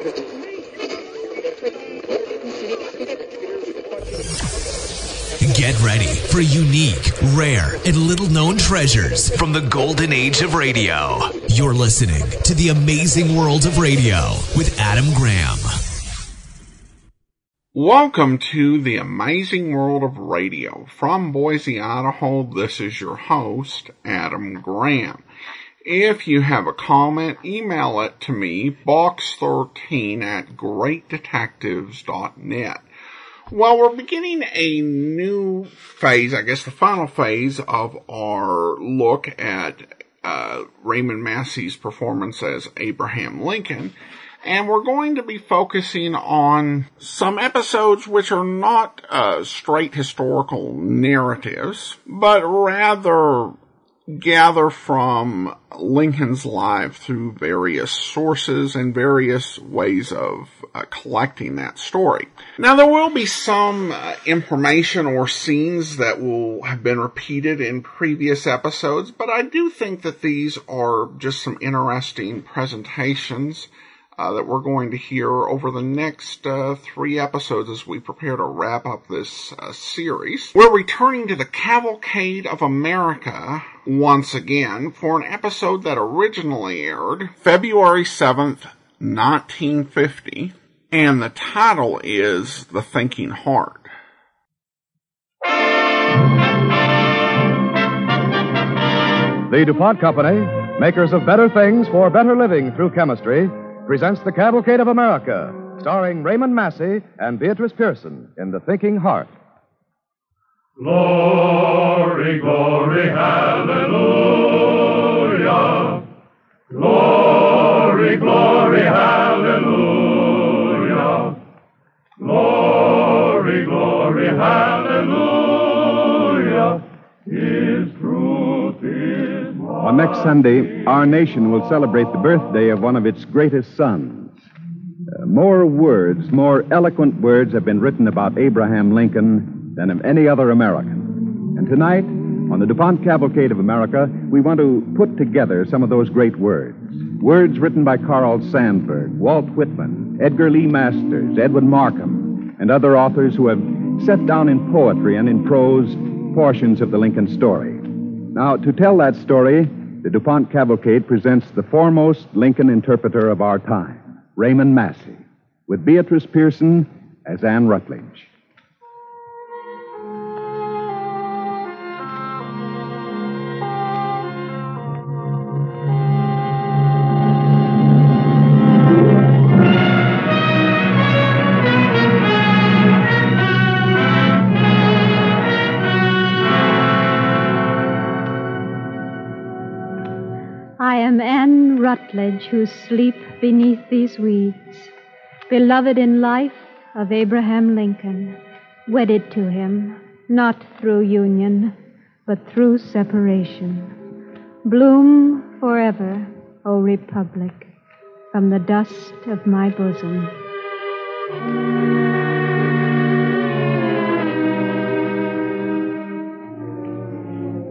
Get ready for unique, rare, and little-known treasures from the golden age of radio. You're listening to The Amazing World of Radio with Adam Graham. Welcome to The Amazing World of Radio. From Boise, Idaho, this is your host, Adam Graham. If you have a comment, email it to me, box13@greatdetectives.net. Well, we're beginning a new phase, I guess the final phase of our look at Raymond Massey's performance as Abraham Lincoln. And we're going to be focusing on some episodes which are not straight historical narratives, but rather gather from Lincoln's life through various sources and various ways of collecting that story. Now, there will be some information or scenes that will have been repeated in previous episodes, but I do think that these are just some interesting presentations that we're going to hear over the next 3 episodes as we prepare to wrap up this series. We're returning to the Cavalcade of America once again for an episode that originally aired February 7th, 1950, and the title is The Thinking Heart. The DuPont Company, makers of better things for better living through chemistry, presents The Cavalcade of America, starring Raymond Massey and Beatrice Pearson in The Thinking Heart. Glory, glory, hallelujah. Glory, glory, hallelujah. Glory, glory, hallelujah. His truth is mine. On next Sunday, our nation will celebrate the birthday of one of its greatest sons. More words, more eloquent words have been written about Abraham Lincoln than of any other American. And tonight, on the DuPont Cavalcade of America, we want to put together some of those great words. Words written by Carl Sandburg, Walt Whitman, Edgar Lee Masters, Edwin Markham, and other authors who have set down in poetry and in prose portions of the Lincoln story. Now, to tell that story, the DuPont Cavalcade presents the foremost Lincoln interpreter of our time, Raymond Massey, with Beatrice Pearson as Anne Rutledge. I am Anne Rutledge, who sleep beneath these weeds, beloved in life of Abraham Lincoln, wedded to him, not through union, but through separation. Bloom forever, O Republic, from the dust of my bosom.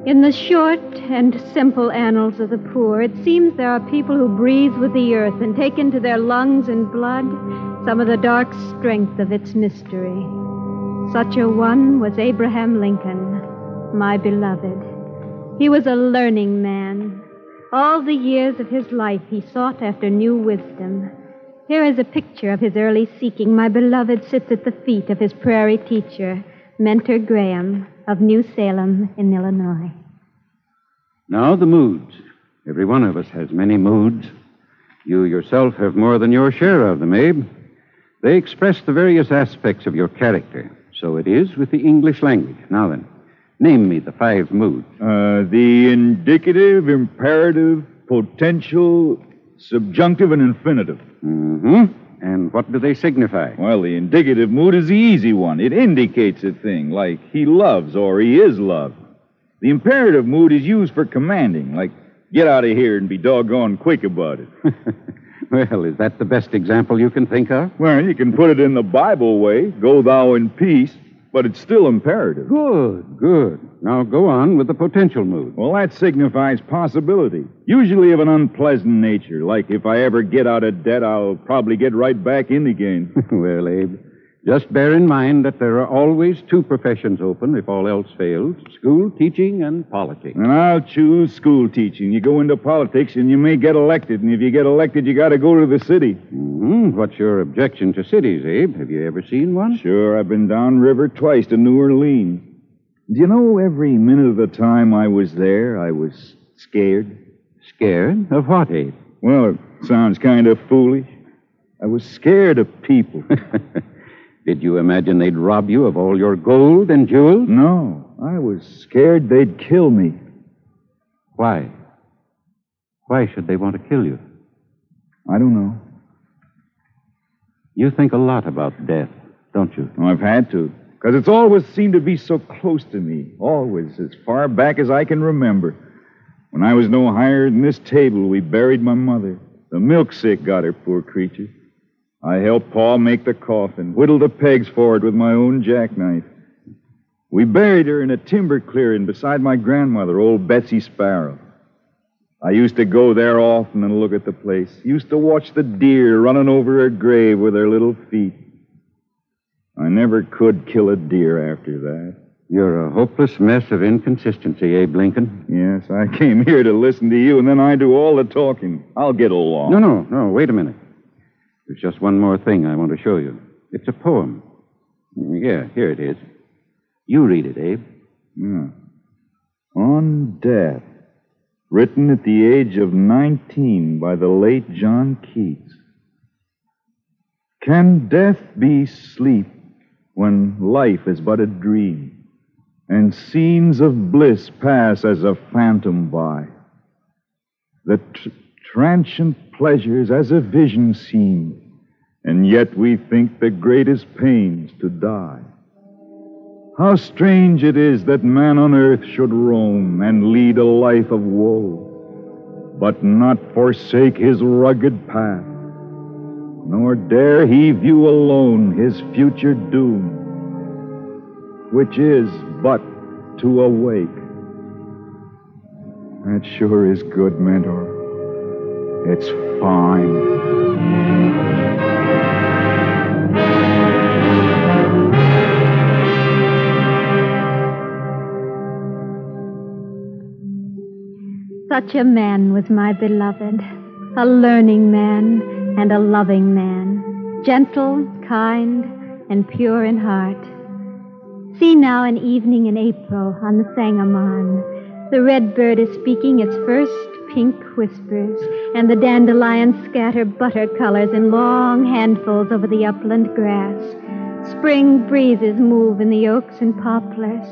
In the short and simple annals of the poor, it seems there are people who breathe with the earth and take into their lungs and blood some of the dark strength of its mystery. Such a one was Abraham Lincoln, my beloved. He was a learning man. All the years of his life he sought after new wisdom. Here is a picture of his early seeking. My beloved sits at the feet of his prairie teacher, Mentor Graham, of New Salem in Illinois. Now the moods. Every one of us has many moods. You yourself have more than your share of them, Abe. They express the various aspects of your character. So it is with the English language. Now then, name me the 5 moods. The indicative, imperative, potential, subjunctive, and infinitive. Mm-hmm. And what do they signify? Well, the indicative mood is the easy one. It indicates a thing, like he loves or he is loved. The imperative mood is used for commanding, like get out of here and be doggone quick about it. Well, is that the best example you can think of? Well, you can put it in the Bible way, go thou in peace, but it's still imperative. Good, good. Now go on with the potential mood. Well, that signifies possibility, usually of an unpleasant nature, like if I ever get out of debt, I'll probably get right back in again. Well, Abe, just bear in mind that there are always two professions open if all else fails, school teaching and politics. And I'll choose school teaching. You go into politics and you may get elected, and if you get elected, you got to go to the city. Mm-hmm. What's your objection to cities, Abe? Have you ever seen one? Sure, I've been downriver twice to New Orleans. Do you know, every minute of the time I was there, I was scared. Scared? Of what, Abe? Well, it sounds kind of foolish. I was scared of people. Did you imagine they'd rob you of all your gold and jewels? No, I was scared they'd kill me. Why? Why should they want to kill you? I don't know. You think a lot about death, don't you? Well, I've had to, because it's always seemed to be so close to me. Always, as far back as I can remember. When I was no higher than this table, we buried my mother. The milk sick got her, poor creature. I helped Pa make the coffin, whittled the pegs for it with my own jackknife. We buried her in a timber clearing beside my grandmother, old Betsy Sparrow. I used to go there often and look at the place. Used to watch the deer running over her grave with their little feet. I never could kill a deer after that. You're a hopeless mess of inconsistency, Abe Lincoln. Yes, I came here to listen to you, and then I do all the talking. I'll get along. No, wait a minute. There's just one more thing I want to show you. It's a poem. Yeah, here it is. You read it, Abe. Yeah. On Death, written at the age of 19 by the late John Keats. Can death be sleep when life is but a dream, and scenes of bliss pass as a phantom by? The transient pleasures as a vision seem, and yet we think the greatest pains to die. How strange it is that man on earth should roam and lead a life of woe, but not forsake his rugged path, nor dare he view alone his future doom, which is but to awake. That sure is good, Mentor. It's fine. Such a man was my beloved, a learning man and a loving man, gentle, kind, and pure in heart. See now an evening in April on the Sangamon. The red bird is speaking its first pink whispers, and the dandelions scatter butter colors in long handfuls over the upland grass. Spring breezes move in the oaks and poplars.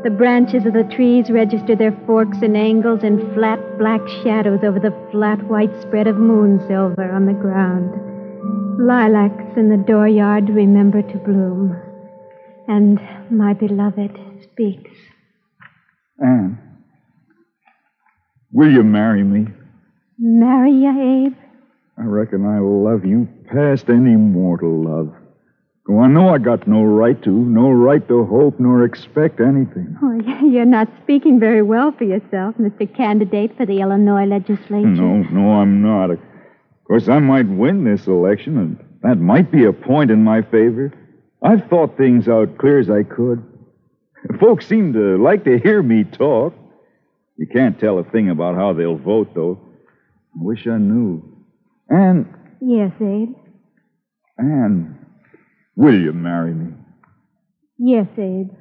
The branches of the trees register their forks and angles in flat black shadows over the flat white spread of moon silver on the ground. Lilacs in the dooryard remember to bloom. And my beloved speaks. Anne, will you marry me? Marry you, Abe? I reckon I love you past any mortal love. Oh, I know I got no right to hope nor expect anything. Oh, you're not speaking very well for yourself, Mr. Candidate for the Illinois legislature. No, I'm not. Of course, I might win this election, and that might be a point in my favor. I've thought things out clear as I could. Folks seem to like to hear me talk. You can't tell a thing about how they'll vote, though. I wish I knew. Anne. Yes, Abe? Anne, will you marry me? Yes, Abe.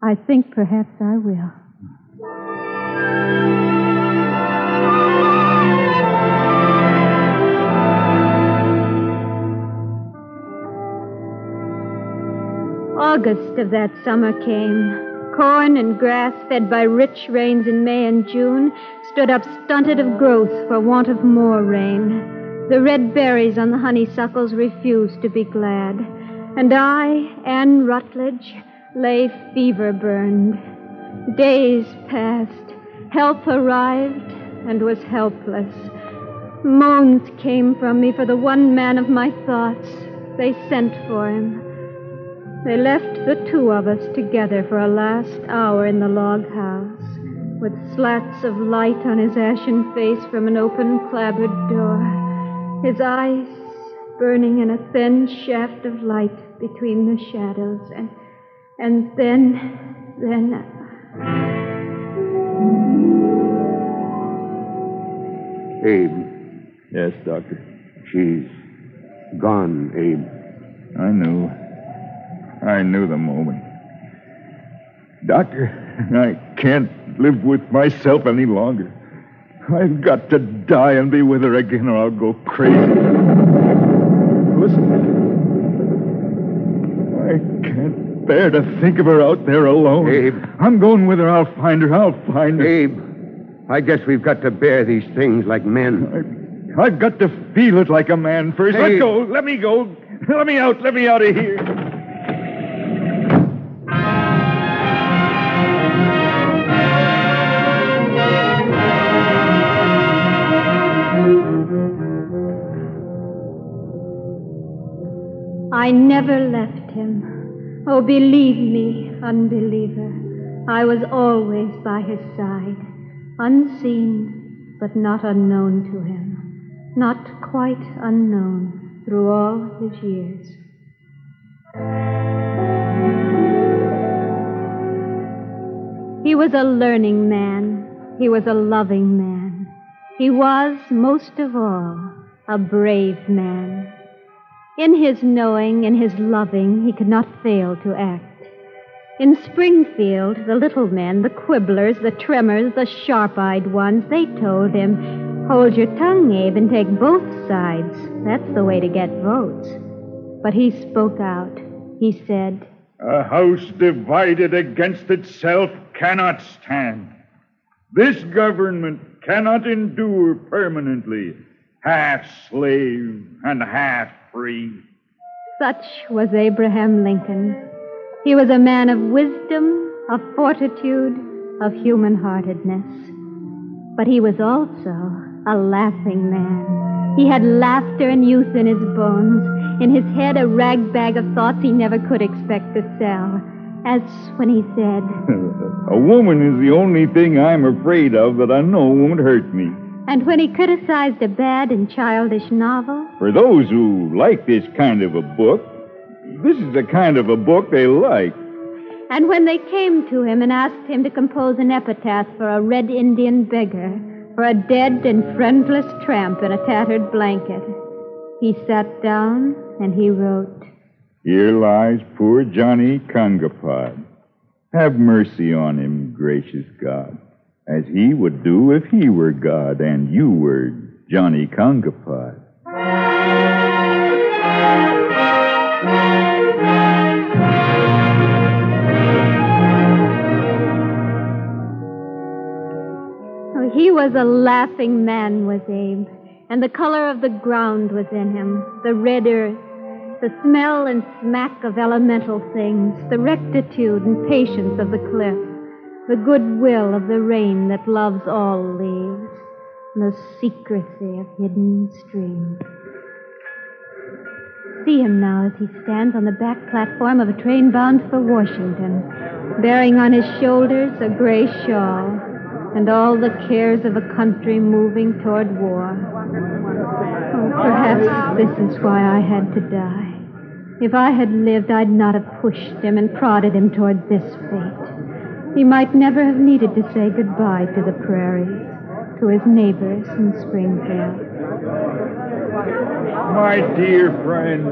I think perhaps I will. August of that summer came. Corn and grass, fed by rich rains in May and June, stood up stunted of growth for want of more rain. The red berries on the honeysuckles refused to be glad. And I, Anne Rutledge, lay fever-burned. Days passed. Help arrived and was helpless. Moans came from me for the one man of my thoughts. They sent for him. They left the two of us together for a last hour in the log house, with slats of light on his ashen face from an open clapboard door, his eyes burning in a thin shaft of light between the shadows. And then... Abe. Yes, Doctor. She's gone, Abe. I knew the moment. Doctor, I can't live with myself any longer. I've got to die and be with her again, or I'll go crazy. Listen. I can't bear to think of her out there alone. Abe. I'm going with her. I'll find her. Abe, I guess we've got to bear these things like men. I've got to feel it like a man first. Abe. Let go. Let me go. Let me out. Let me out of here. I never left him. Oh, believe me, unbeliever. I was always by his side, unseen, but not unknown to him. Not quite unknown through all his years. He was a learning man. He was a loving man. He was, most of all, a brave man. In his knowing, in his loving, he could not fail to act. In Springfield, the little men, the quibblers, the tremors, the sharp-eyed ones, they told him, "Hold your tongue, Abe, and take both sides. That's the way to get votes." But he spoke out. He said, "A house divided against itself cannot stand. This government cannot endure permanently, half slave and half free." Such was Abraham Lincoln. He was a man of wisdom, of fortitude, of human-heartedness. But he was also a laughing man. He had laughter and youth in his bones, in his head a rag-bag of thoughts he never could expect to sell. As when he said, "A woman is the only thing I'm afraid of that I know won't hurt me." And when he criticized a bad and childish novel. For those who like this kind of a book, this is the kind of a book they like. And when they came to him and asked him to compose an epitaph for a red Indian beggar, for a dead and friendless tramp in a tattered blanket, he sat down and he wrote, "Here lies poor Johnny Congopod. Have mercy on him, gracious God, as he would do if he were God and you were Johnny Congopod." Oh, he was a laughing man, was Abe, and the color of the ground was in him, the red earth, the smell and smack of elemental things, the rectitude and patience of the cliff, the goodwill of the rain that loves all leaves, and the secrecy of hidden streams. See him now as he stands on the back platform of a train bound for Washington, bearing on his shoulders a gray shawl and all the cares of a country moving toward war. Oh, perhaps this is why I had to die. If I had lived, I'd not have pushed him and prodded him toward this fate. He might never have needed to say goodbye to the prairies, to his neighbors in Springfield. My dear friend,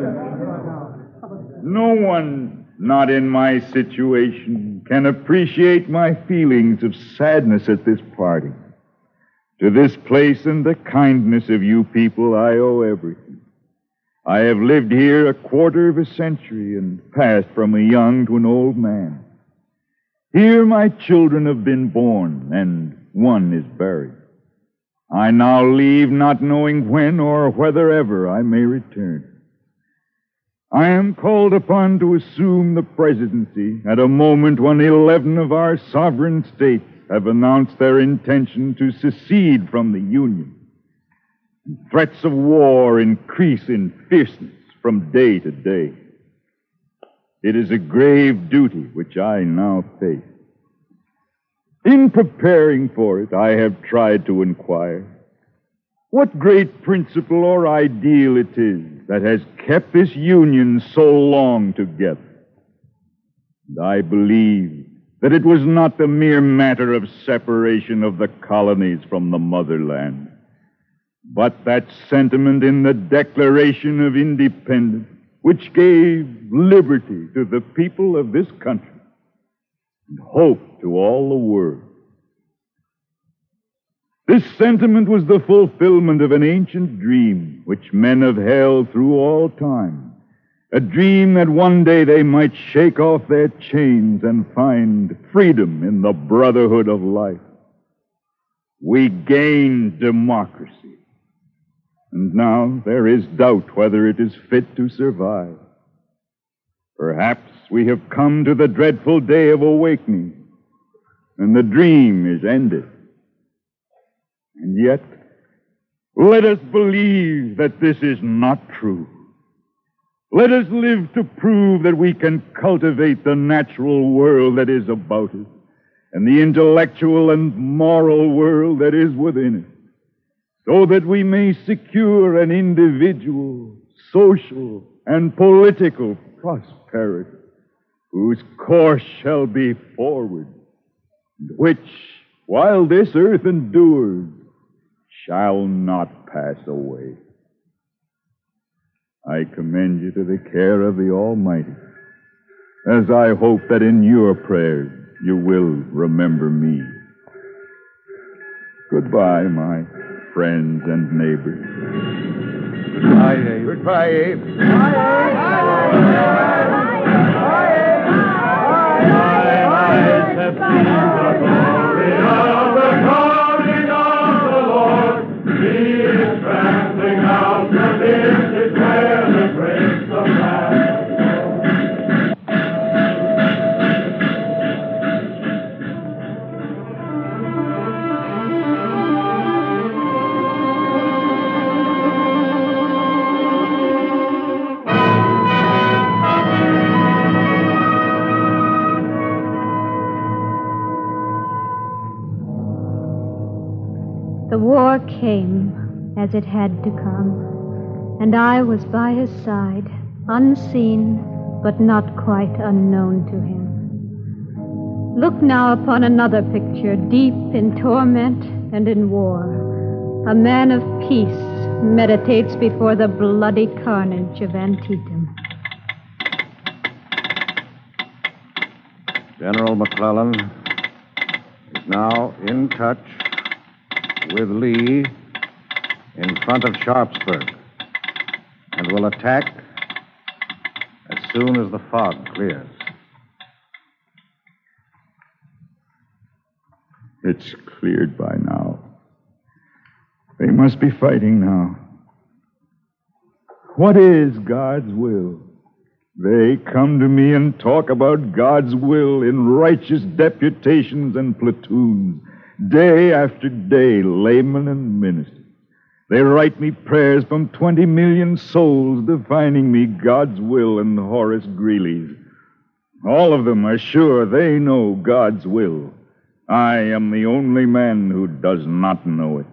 no one not in my situation can appreciate my feelings of sadness at this parting. To this place and the kindness of you people, I owe everything. I have lived here a quarter of a century and passed from a young to an old man. Here my children have been born, and one is buried. I now leave not knowing when or whether ever I may return. I am called upon to assume the presidency at a moment when 11 of our sovereign states have announced their intention to secede from the Union. And threats of war increase in fierceness from day to day. It is a grave duty which I now face. In preparing for it, I have tried to inquire what great principle or ideal it is that has kept this union so long together. And I believe that it was not the mere matter of separation of the colonies from the motherland, but that sentiment in the Declaration of Independence which gave liberty to the people of this country and hope to all the world. This sentiment was the fulfillment of an ancient dream which men have held through all time, a dream that one day they might shake off their chains and find freedom in the brotherhood of life. We gained democracy, and now there is doubt whether it is fit to survive. Perhaps we have come to the dreadful day of awakening, and the dream is ended. And yet, let us believe that this is not true. Let us live to prove that we can cultivate the natural world that is about us and the intellectual and moral world that is within it, so that we may secure an individual, social, and political prosperity whose course shall be forward, and which, while this earth endures, shall not pass away. I commend you to the care of the Almighty, as I hope that in your prayers you will remember me. Goodbye, my friends and neighbors. Goodbye, Abe. Goodbye, Abe. The war came as it had to come, and I was by his side, unseen but not quite unknown to him. Look now upon another picture, deep in torment and in war. A man of peace meditates before the bloody carnage of Antietam. General McClellan is now in touch with Lee in front of Sharpsburg and will attack as soon as the fog clears. It's cleared by now. They must be fighting now. What is God's will? They come to me and talk about God's will in righteous deputations and platoons, day after day, laymen and ministers. They write me prayers from 20 million souls defining me God's will in Horace Greeley's. All of them are sure they know God's will. I am the only man who does not know it.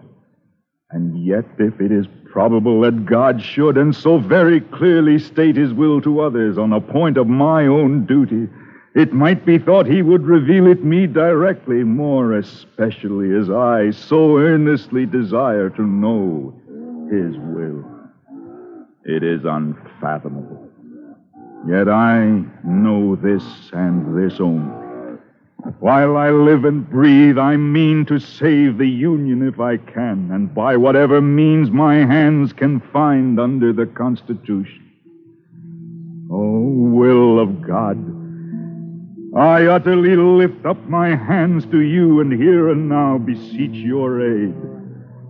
And yet, if it is probable that God should, and so very clearly state his will to others on a point of my own duty, it might be thought he would reveal it me directly, more especially as I so earnestly desire to know his will. It is unfathomable. Yet I know this and this only. While I live and breathe, I mean to save the Union if I can, and by whatever means my hands can find under the Constitution. Oh, will of God, I utterly lift up my hands to you and here and now beseech your aid.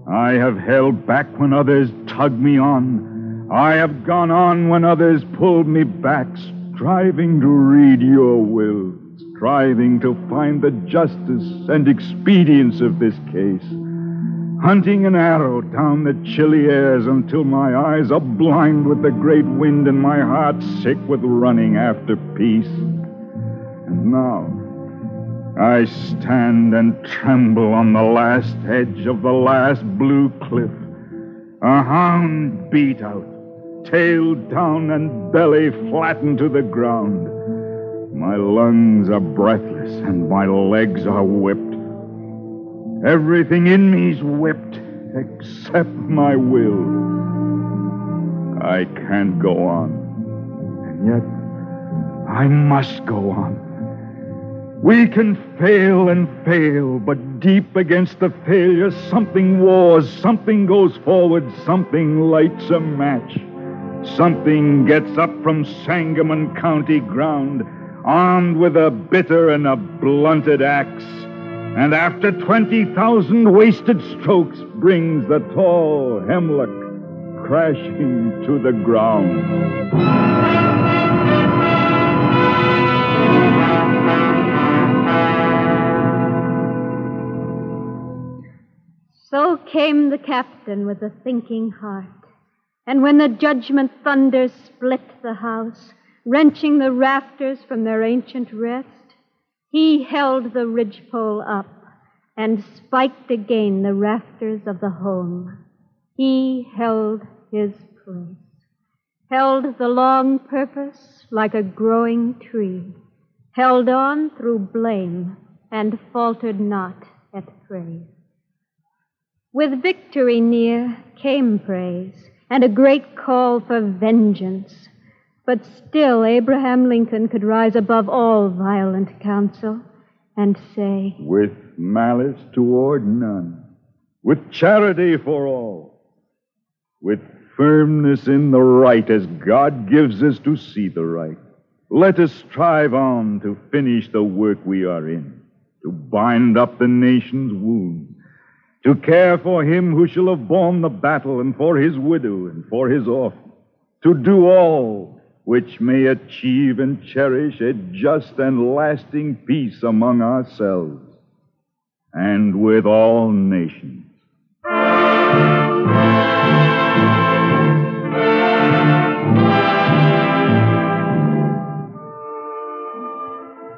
I have held back when others tugged me on. I have gone on when others pulled me back, striving to read your will, striving to find the justice and expedience of this case. hunting an arrow down the chilly airs until my eyes are blind with the great wind and my heart sick with running after peace. And now I stand and tremble on the last edge of the last blue cliff, a hound beat out, tail down and belly flattened to the ground. My lungs are breathless and my legs are whipped. Everything in me's whipped except my will. I can't go on, and yet I must go on. We can fail and fail, but deep against the failure, something wars, something goes forward, something lights a match. Something gets up from Sangamon County ground, armed with a bitter and a blunted axe, and after 20,000 wasted strokes brings the tall hemlock crashing to the ground. So came the captain with a thinking heart, and when the judgment thunders split the house, wrenching the rafters from their ancient rest, he held the ridgepole up and spiked again the rafters of the home. He held his place, held the long purpose like a growing tree, held on through blame and faltered not at praise. With victory near came praise and a great call for vengeance. But still Abraham Lincoln could rise above all violent counsel and say, with malice toward none, with charity for all, with firmness in the right as God gives us to see the right, let us strive on to finish the work we are in, to bind up the nation's wound, to care for him who shall have borne the battle and for his widow and for his orphan, to do all which may achieve and cherish a just and lasting peace among ourselves and with all nations.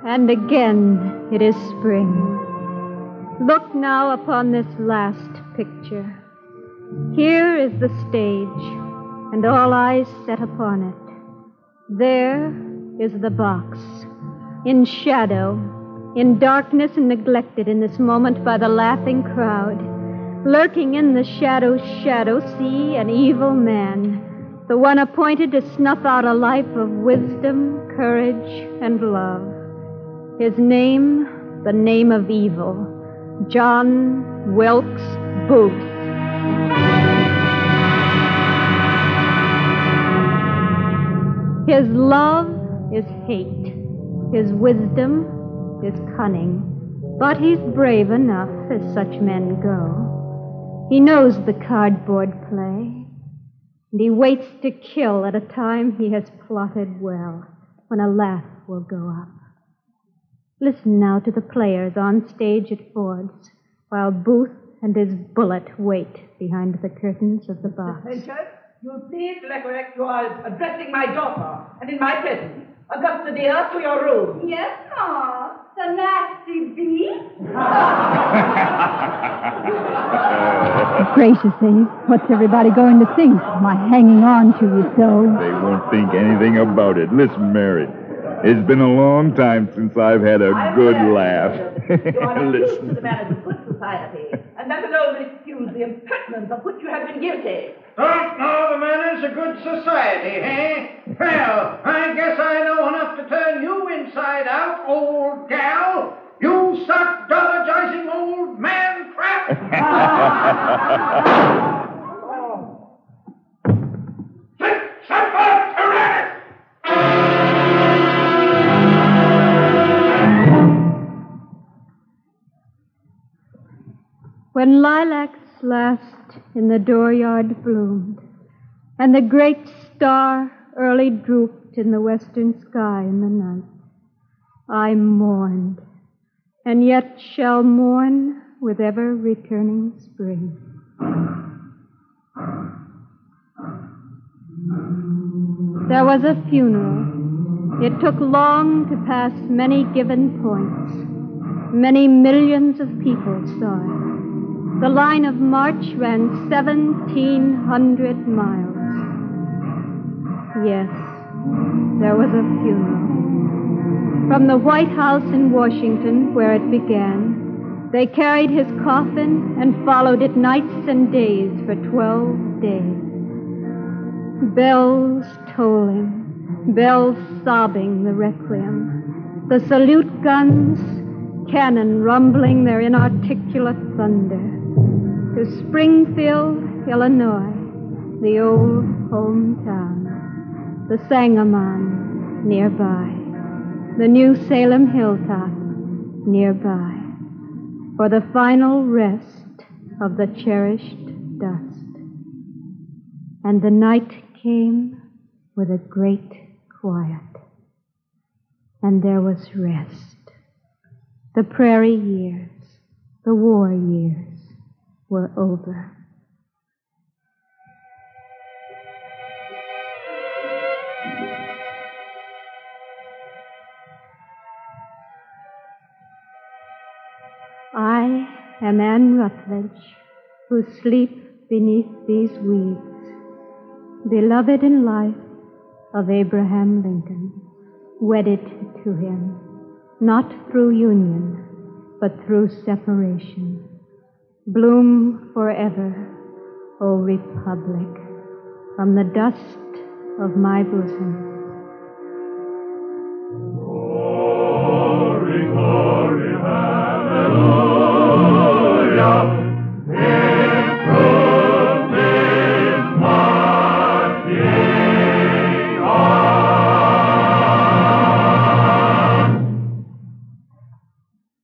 And again it is spring. Look now upon this last picture. Here is the stage, and all eyes set upon it. There is the box, in shadow, in darkness and neglected in this moment by the laughing crowd. Lurking in the shadow's shadow, see an evil man, the one appointed to snuff out a life of wisdom, courage, and love. His name, the name of evil, John Wilkes Booth. His love is hate. His wisdom is cunning. But he's brave enough as such men go. He knows the cardboard play, and he waits to kill at a time he has plotted well, when a laugh will go up. Listen now to the players on stage at Ford's, while Booth and his bullet wait behind the curtains of the box. You'll please recollect you are addressing my daughter, and in my presence. Augusta, dear, to your room. Yes, Ma. The nasty beast. Graciously, what's everybody going to think? My hanging on to you so. They won't think anything about it. Listen, Mary, it's been a long time since I've had a good laugh. You are used to the manners of good society, and that alone will excuse the impertinence of which you have been guilty. Don't know the manners of good society, eh? Well, I guess I know enough to turn you inside out, old gal. You stock-dologizing old man crap. Semper Tyrannis! When lilacs last in the dooryard bloomed, and the great star early drooped in the western sky in the night, I mourned, and yet shall mourn with ever returning spring. There was a funeral. It took long to pass many given points. Many millions of people saw it. The line of march ran 1,700 miles. Yes, there was a funeral. From the White House in Washington, where it began, they carried his coffin and followed it nights and days for 12 days. Bells tolling, bells sobbing the requiem, the salute guns, cannon rumbling their inarticulate thunder. To Springfield, Illinois, the old hometown, the Sangamon nearby, the New Salem hilltop nearby, for the final rest of the cherished dust. And the night came with a great quiet, and there was rest. The prairie years, the war years, were over. I am Anne Rutledge, who sleep beneath these weeds, beloved in life of Abraham Lincoln, wedded to him, not through union, but through separation. Bloom forever, O Republic, from the dust of my bosom. Glory, glory, hallelujah.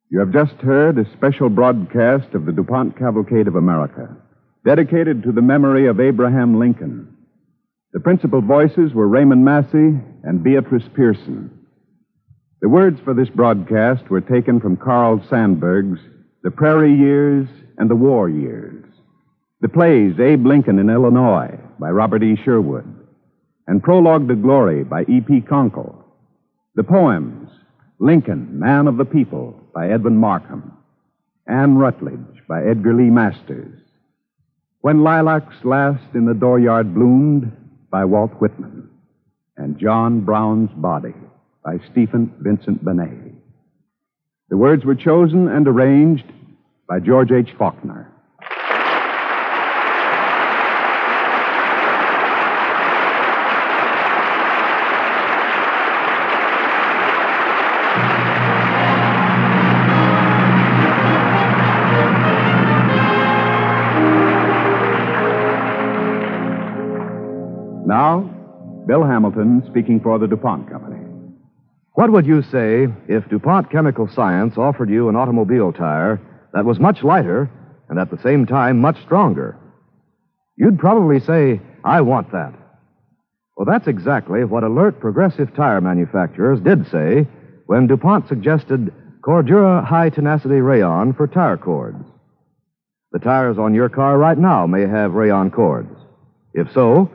You have just heard a special broadcast of the DuPont Cavalcade of America, dedicated to the memory of Abraham Lincoln. The principal voices were Raymond Massey and Beatrice Pearson. The words for this broadcast were taken from Carl Sandburg's The Prairie Years and the War Years, the plays Abe Lincoln in Illinois by Robert E. Sherwood, and Prologue to Glory by E.P. Conkle, the poems Lincoln, Man of the People by Edwin Markham, Anne Rutledge by Edgar Lee Masters, When Lilacs Last in the Dooryard Bloomed by Walt Whitman, and John Brown's Body by Stephen Vincent Benet. The words were chosen and arranged by George H. Faulkner. Now, Bill Hamilton speaking for the DuPont Company. What would you say if DuPont Chemical Science offered you an automobile tire that was much lighter and at the same time much stronger? You'd probably say, I want that. Well, that's exactly what alert progressive tire manufacturers did say when DuPont suggested Cordura High Tenacity Rayon for tire cords. The tires on your car right now may have rayon cords. If so,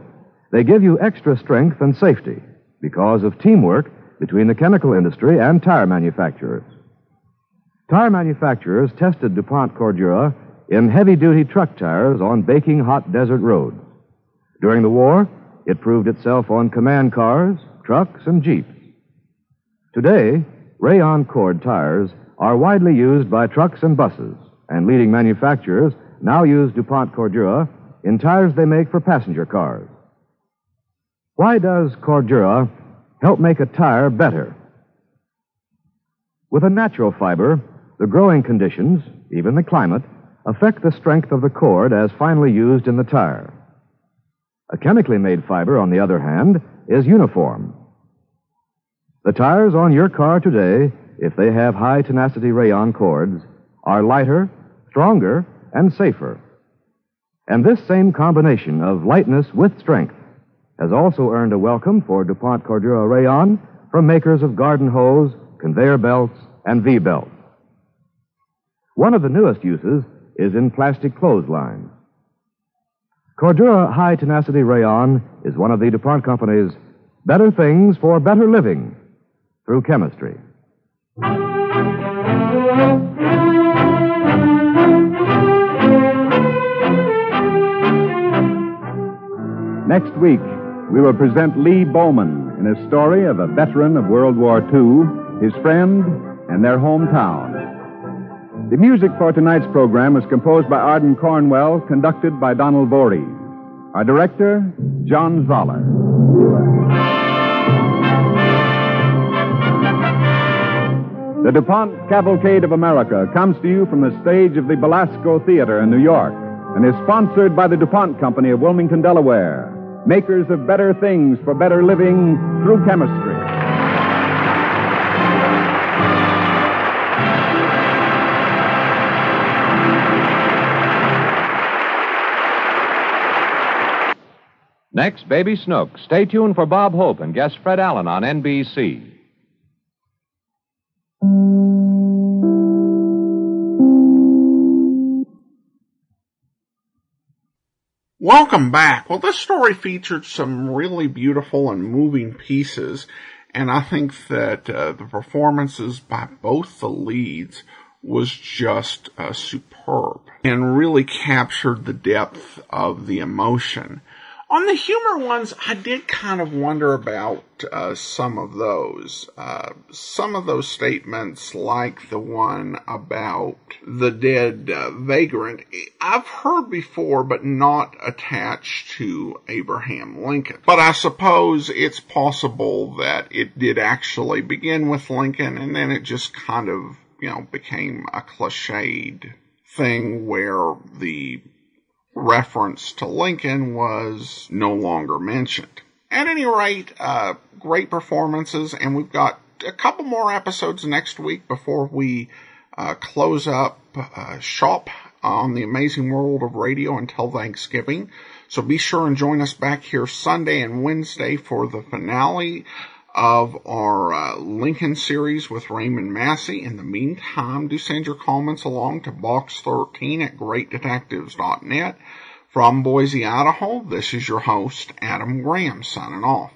they give you extra strength and safety because of teamwork between the chemical industry and tire manufacturers. Tire manufacturers tested DuPont Cordura in heavy-duty truck tires on baking hot desert roads. During the war, it proved itself on command cars, trucks, and jeeps. Today, rayon cord tires are widely used by trucks and buses, and leading manufacturers now use DuPont Cordura in tires they make for passenger cars. Why does Cordura help make a tire better? With a natural fiber, the growing conditions, even the climate, affect the strength of the cord as finally used in the tire. A chemically made fiber, on the other hand, is uniform. The tires on your car today, if they have high tenacity rayon cords, are lighter, stronger, and safer. And this same combination of lightness with strength has also earned a welcome for DuPont Cordura Rayon from makers of garden hose, conveyor belts, and V-belts. One of the newest uses is in plastic clotheslines. Cordura High Tenacity Rayon is one of the DuPont Company's better things for better living through chemistry. Next week, we will present Lee Bowman in a story of a veteran of World War II, his friend, and their hometown. The music for tonight's program was composed by Arden Cornwell, conducted by Donald Voorhees. Our director, John Zoller. The DuPont Cavalcade of America comes to you from the stage of the Belasco Theater in New York and is sponsored by the DuPont Company of Wilmington, Delaware, makers of better things for better living through chemistry. Next, Baby Snook. Stay tuned for Bob Hope and guest Fred Allen on NBC. Welcome back. Well, this story featured some really beautiful and moving pieces, and I think that the performances by both the leads was just superb and really captured the depth of the emotion. On the humor ones, I did kind of wonder about some of those. Some of those statements, like the one about the dead vagrant, I've heard before, but not attached to Abraham Lincoln. But I suppose it's possible that it did actually begin with Lincoln, and then it just kind of, became a cliched thing where the reference to Lincoln was no longer mentioned. At any rate, great performances, and we've got a couple more episodes next week before we close up shop on the amazing world of radio until Thanksgiving. So be sure and join us back here Sunday and Wednesday for the finale of our Lincoln series with Raymond Massey. In the meantime, do send your comments along to box13 at greatdetectives.net. From Boise, Idaho, this is your host, Adam Graham, signing off.